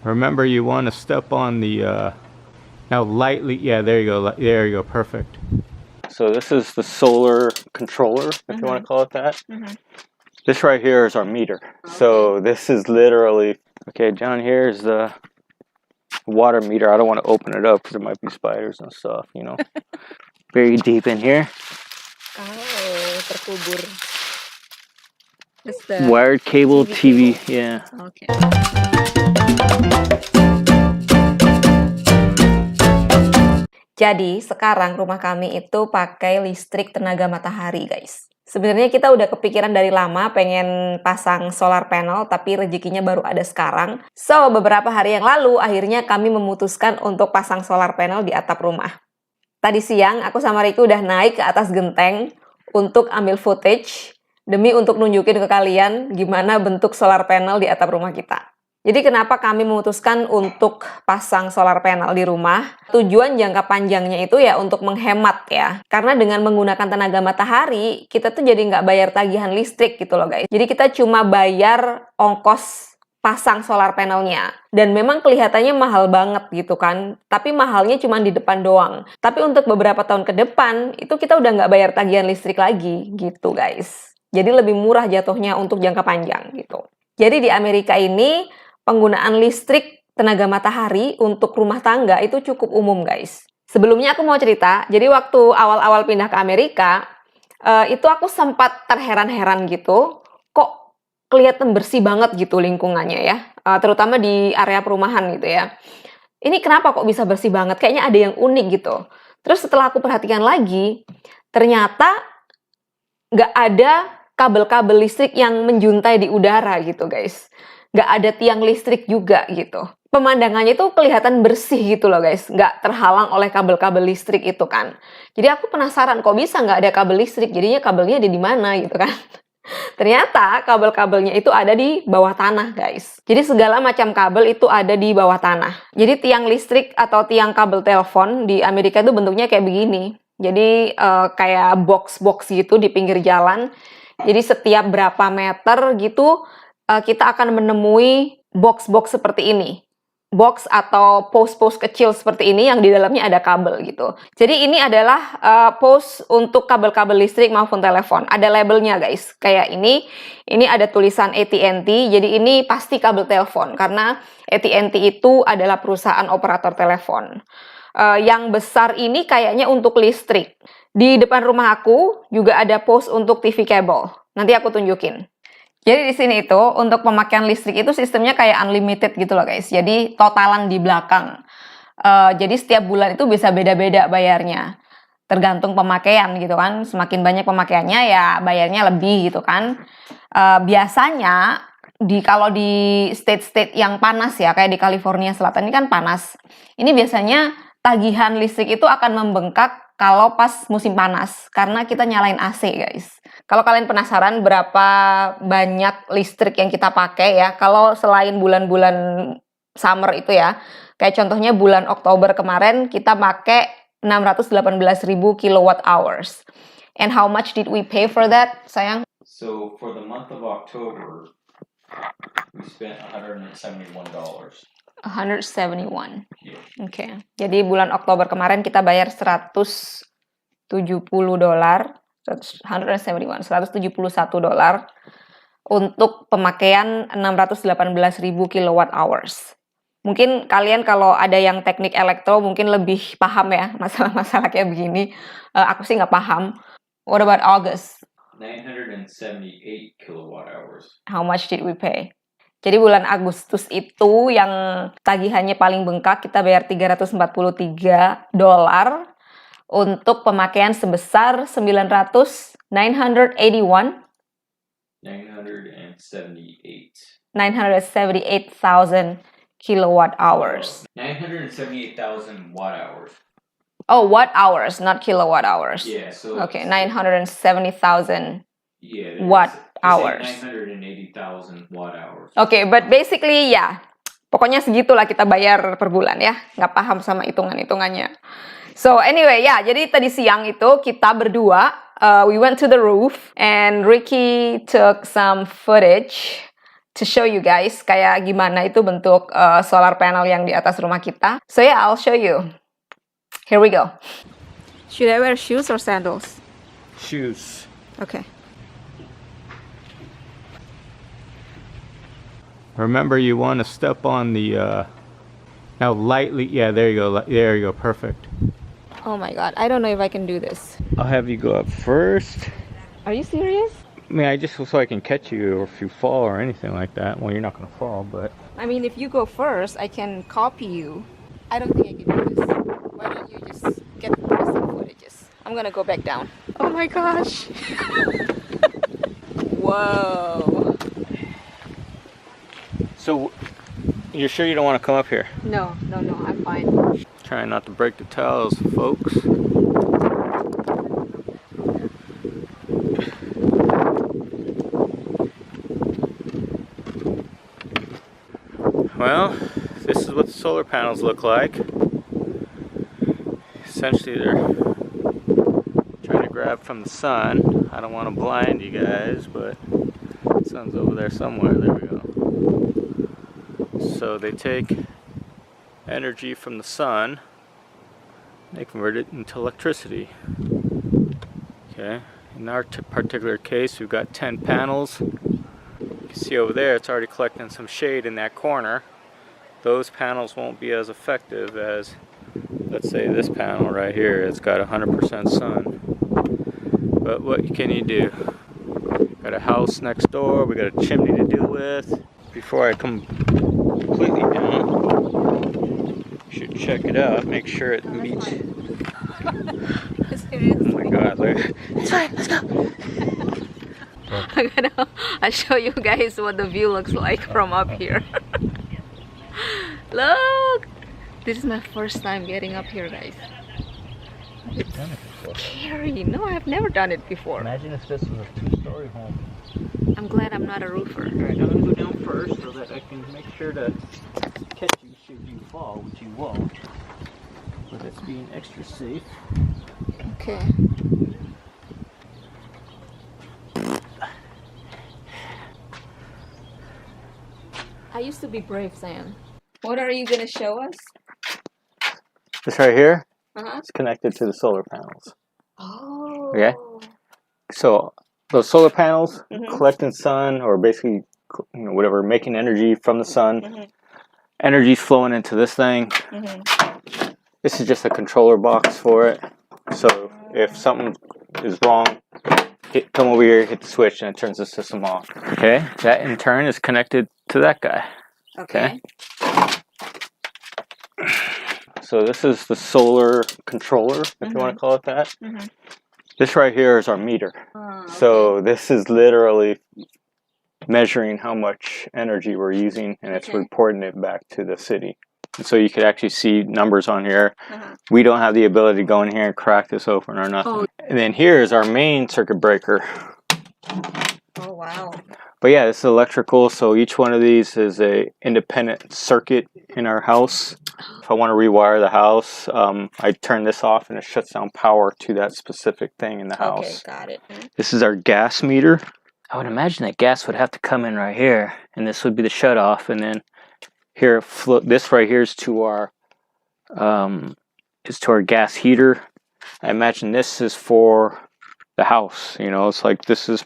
Remember, you want to step on the now lightly. Yeah, there you go. There you go. Perfect. So this is the solar controller, if you want to call it that. This right here is our meter. So this is literally, okay, down here is the water meter. I don't want to open it up because there might be spiders and stuff, you know. Very deep in here. Oh, terkubur. Wired cable, TV. Yeah. Okay. Jadi sekarang rumah kami itu pakai listrik tenaga matahari, guys. Sebenarnya kita udah kepikiran dari lama pengen pasang solar panel, tapi rezekinya baru ada sekarang. So, beberapa hari yang lalu akhirnya kami memutuskan untuk pasang solar panel di atap rumah. Tadi siang aku sama Ricky udah naik ke atas genteng untuk ambil footage demi untuk nunjukin ke kalian gimana bentuk solar panel di atap rumah kita. Jadi kenapa kami memutuskan untuk pasang solar panel di rumah? Tujuan jangka panjangnya itu ya untuk menghemat ya. Karena dengan menggunakan tenaga matahari, kita tuh jadi nggak bayar tagihan listrik gitu loh guys. Jadi kita cuma bayar ongkos pasang solar panelnya. Dan memang kelihatannya mahal banget gitu kan. Tapi mahalnya cuma di depan doang. Tapi untuk beberapa tahun ke depan, itu kita udah nggak bayar tagihan listrik lagi gitu guys. Jadi lebih murah jatuhnya untuk jangka panjang gitu. Jadi di Amerika ini, penggunaan listrik tenaga matahari untuk rumah tangga itu cukup umum guys. Sebelumnya aku mau cerita, jadi waktu awal-awal pindah ke Amerika, itu aku sempat terheran-heran gitu, kok kelihatan bersih banget gitu lingkungannya ya, terutama di area perumahan gitu ya. Ini kenapa kok bisa bersih banget? Kayaknya ada yang unik gitu. Terus setelah aku perhatikan lagi, ternyata nggak ada kabel-kabel listrik yang menjuntai di udara gitu guys. Nggak ada tiang listrik juga gitu. Pemandangannya itu kelihatan bersih gitu loh guys. Nggak terhalang oleh kabel-kabel listrik itu kan. Jadi aku penasaran kok bisa nggak ada kabel listrik. Jadinya kabelnya ada di mana gitu kan. Ternyata kabel-kabelnya itu ada di bawah tanah guys. Jadi segala macam kabel itu ada di bawah tanah. Jadi tiang listrik atau tiang kabel telepon di Amerika itu bentuknya kayak begini. Jadi kayak box-box gitu di pinggir jalan. Jadi setiap berapa meter gitu kita akan menemui box-box seperti ini. Box atau post-post kecil seperti ini yang di dalamnya ada kabel gitu. Jadi ini adalah post untuk kabel-kabel listrik maupun telepon. Ada labelnya guys. Kayak ini ada tulisan AT&T. Jadi ini pasti kabel telepon karena AT&T itu adalah perusahaan operator telepon. Yang besar ini kayaknya untuk listrik. Di depan rumah aku juga ada post untuk TV kabel. Nanti aku tunjukin. Jadi di sini itu untuk pemakaian listrik itu sistemnya kayak unlimited gitu loh guys. Jadi totalan di belakang. Jadi setiap bulan itu bisa beda-beda bayarnya. Tergantung pemakaian gitu kan. Semakin banyak pemakaiannya ya bayarnya lebih gitu kan. Biasanya kalau di state-state yang panas ya kayak di California Selatan ini kan panas. Ini biasanya tagihan listrik itu akan membengkak kalau pas musim panas karena kita nyalain AC guys. Kalau kalian penasaran berapa banyak listrik yang kita pakai ya, kalau selain bulan-bulan summer itu ya, kayak contohnya bulan Oktober kemarin kita pakai 618.000 kilowatt hours. And how much did we pay for that, sayang? So for the month of October, we spent $171. 171. Yeah. Oke. Jadi bulan Oktober kemarin kita bayar $171, $171 untuk pemakaian 618.000 kilowatt hours. Mungkin kalian kalau ada yang teknik elektro mungkin lebih paham ya masalah-masalah kayak begini. Aku sih nggak paham. What about August? 978 kilowatt hours. How much did we pay? Jadi bulan Agustus itu yang tagihannya paling bengkak kita bayar $343 untuk pemakaian sebesar 978,000 kilowatt hours. 978,000 watt hours. Oh, watt hours, not kilowatt hours. Yeah, so okay, 970,000 yeah, watt hours. 980,000 watt hours. Okay, but basically ya, pokoknya segitulah kita bayar per bulan ya. Nggak paham sama hitungan-hitungannya. So anyway, ya, jadi tadi siang itu kita berdua, we went to the roof and Ricky took some footage to show you guys kayak gimana itu bentuk solar panel yang di atas rumah kita. So yeah, I'll show you. Here we go. Should I wear shoes or sandals? Shoes. Okay. Remember, you want to step on the now lightly. Yeah, there you go. There you go. Perfect. Oh my god, I don't know if I can do this. I'll have you go up first. Are you serious? I mean, I just so I can catch you, or if you fall or anything like that. Well, you're not gonna fall, but I mean, if you go first, I can copy you. I don't think I can do this. Why don't you just get the rest of the footages? I'm gonna go back down. Oh my gosh. Whoa. So, you're sure you don't want to come up here? No, I'm fine. Trying not to break the towels, folks. Well, this is what the solar panels look like. Essentially, they're trying to grab from the sun. I don't want to blind you guys, but the sun's over there somewhere. There we go. So they take energy from the sun, they convert it into electricity. Okay, in our particular case, we've got 10 panels. You can see over there, it's already collecting some shade in that corner. Those panels won't be as effective as, let's say, this panel right here. It's got 100% sun. But what can you do? Got a house next door, we got a chimney to deal with. Before I come completely down, you should check it out, make sure it meets. Oh my god, look. It's fine, let's go. I'll show you guys what the view looks like from up here. Look! This is my first time getting up here, guys. It's scary. No, I've never done it before. Imagine if this was a 2-story home. I'm glad I'm not a roofer. Alright, I'm gonna go down first so that I can make sure to catch you should you fall, which you won't. But it's being extra safe. Okay. I used to be brave, Sam. What are you gonna show us? This right here Uh-huh. is connected to the solar panels. Oh. Okay. So those solar panels collecting sun, or basically, whatever, making energy from the sun. Energy's flowing into this thing. This is just a controller box for it. So if something is wrong, come over here, hit the switch, and it turns the system off. Okay. That in turn is connected to that guy. Okay. So this is the solar controller, if you want to call it that. This right here is our meter. So this is literally measuring how much energy we're using, and it's reporting it back to the city. And so you could actually see numbers on here. We don't have the ability to go in here and crack this open or nothing. Oh. And then here is our main circuit breaker. Oh, wow. But yeah, this is electrical, so each one of these is a independent circuit in our house. If I want to rewire the house, I turn this off and it shuts down power to that specific thing in the house. Okay, got it. This is our gas meter. I would imagine that gas would have to come in right here, and this would be the shut off, and then here, this right here is to our gas heater. I imagine this is for the house. It's like this is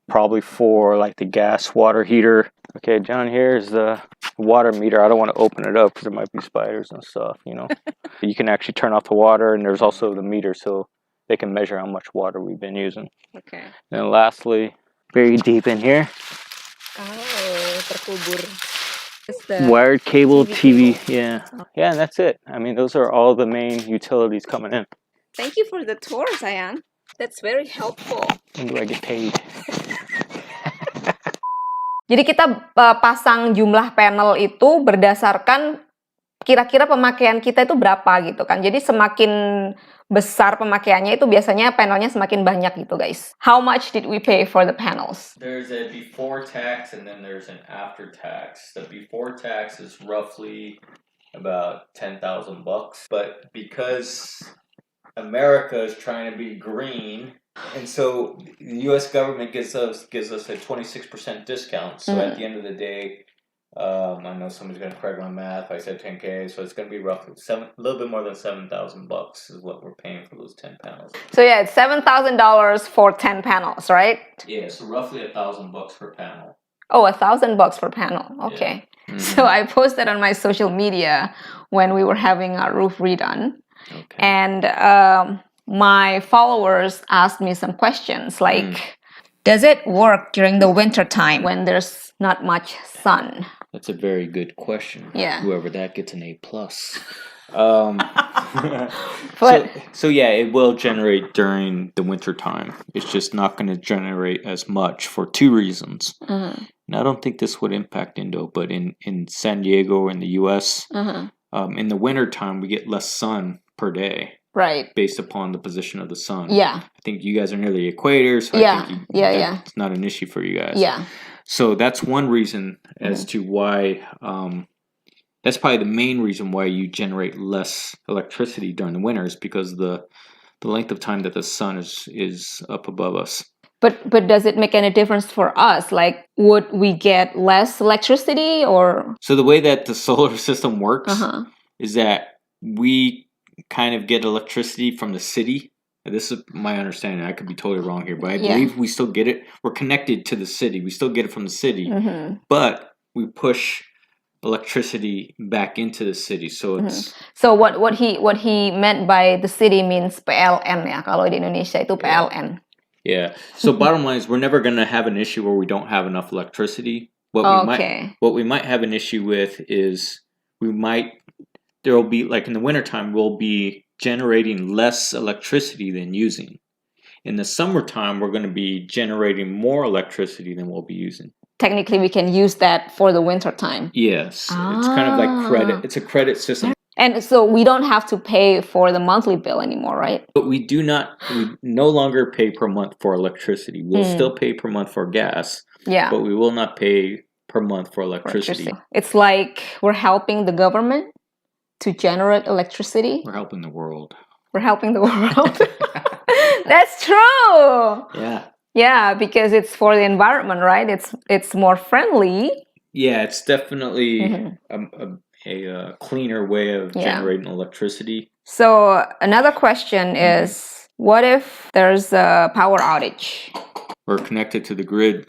probably for like the gas water heater. Okay, down here is the water meter. I don't want to open it up because there might be spiders and stuff. You can actually turn off the water, and there's also the meter, so they can measure how much water we've been using. Okay. And lastly, very deep in here. Oh, terkubur. Wired cable, TV, yeah. Yeah, and that's it. I mean, those are all the main utilities coming in. Thank you for the tour, sayang. That's very helpful. When do I get paid? Jadi kita pasang jumlah panel itu berdasarkan kira-kira pemakaian kita itu berapa gitu kan. Jadi semakin besar pemakaiannya itu biasanya panelnya semakin banyak gitu, guys. How much did we pay for the panels? There's a before tax and then there's an after tax. The before tax is roughly about $10,000, but because America is trying to be green, And so the U.S. government gives us a 26% discount. So at the end of the day, I know somebody's gonna correct my math. I said 10K, so it's gonna be roughly a little bit more than $7,000 is what we're paying for those 10 panels. So yeah, it's $7,000 for 10 panels, right? Yeah, so roughly $1,000 per panel. Oh, $1,000 per panel. Okay. Yeah. So I posted on my social media when we were having our roof redone. Okay. And my followers asked me some questions like, does it work during the winter time when there's not much sun? That's a very good question. Yeah. Whoever that gets an A+. So yeah, it will generate during the winter time. It's just not going to generate as much for two reasons. And I don't think this would impact Indo, but in San Diego in the U.S., in the winter time we get less sun per day. Right. Based upon the position of the sun. Yeah. I think you guys are near the equator, so I think it's not an issue for you guys. Yeah. So that's one reason as to why. That's probably the main reason why you generate less electricity during the winters, because the length of time that the sun is up above us. But does it make any difference for us? Like, would we get less electricity or? So the way that the solar system works is that we kind of get electricity from the city. This is my understanding. I could be totally wrong here, but I believe we still get it. We're connected to the city. We still get it from the city, but we push electricity back into the city. So it's so what he meant by the city means PLN ya. Kalau di Indonesia itu PLN. Yeah. So bottom line is we're never going to have an issue where we don't have enough electricity. What we might have an issue with is there will be, like in the wintertime, we'll be generating less electricity than using. In the summertime, we're going to be generating more electricity than we'll be using. Technically, we can use that for the winter time. Yes. It's kind of like credit. It's a credit system. And so we don't have to pay for the monthly bill anymore, right? But we no longer pay per month for electricity. We'll still pay per month for gas. Yeah. But we will not pay per month for electricity. It's like we're helping the government to generate electricity. We're helping the world. We're helping the world. That's true. Yeah. Yeah, because it's for the environment, right? It's more friendly. Yeah, it's definitely a cleaner way of generating electricity. So another question is, what if there's a power outage? We're connected to the grid.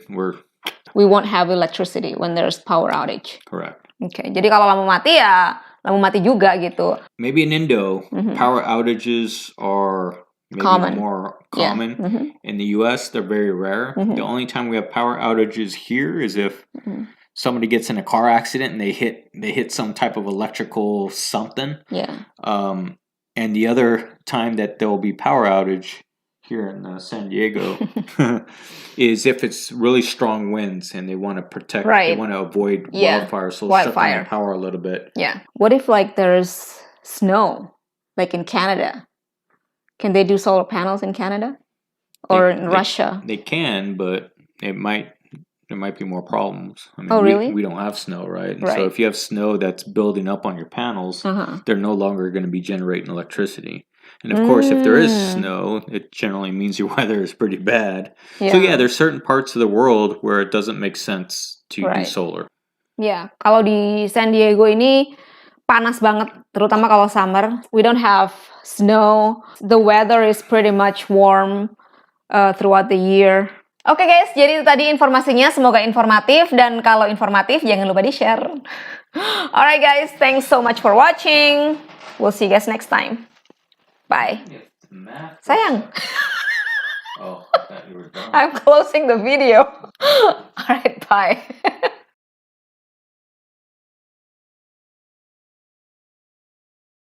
We won't have electricity when there's power outage. Correct. Okay, jadi kalau lampu mati ya lampu mati juga gitu. Maybe in Indo, power outages are maybe more common. Yeah. In the US, they're very rare. The only time we have power outages here is if somebody gets in a car accident and they hit some type of electrical something. Yeah. And the other time that there will be power outage here in San Diego is if it's really strong winds and they want to protect, they want to avoid wildfire, so shut down the power a little bit. Yeah. What if like there's snow, like in Canada? Can they do solar panels in Canada or in Russia? They can, but there might be more problems. I mean, really? We don't have snow, right? So if you have snow that's building up on your panels, they're no longer going to be generating electricity. And of course, if there is snow, it generally means your weather is pretty bad. Yeah. So yeah, there's certain parts of the world where it doesn't make sense to do solar. Yeah, kalau di San Diego ini panas banget, terutama kalau summer. We don't have snow. The weather is pretty much warm throughout the year. Oke guys, jadi itu tadi informasinya. Semoga informatif, dan kalau informatif jangan lupa di-share. Alright guys, thanks so much for watching. We'll see you guys next time. Bye. Sayang. Oh, I thought you were done. I'm closing the video. Alright, bye.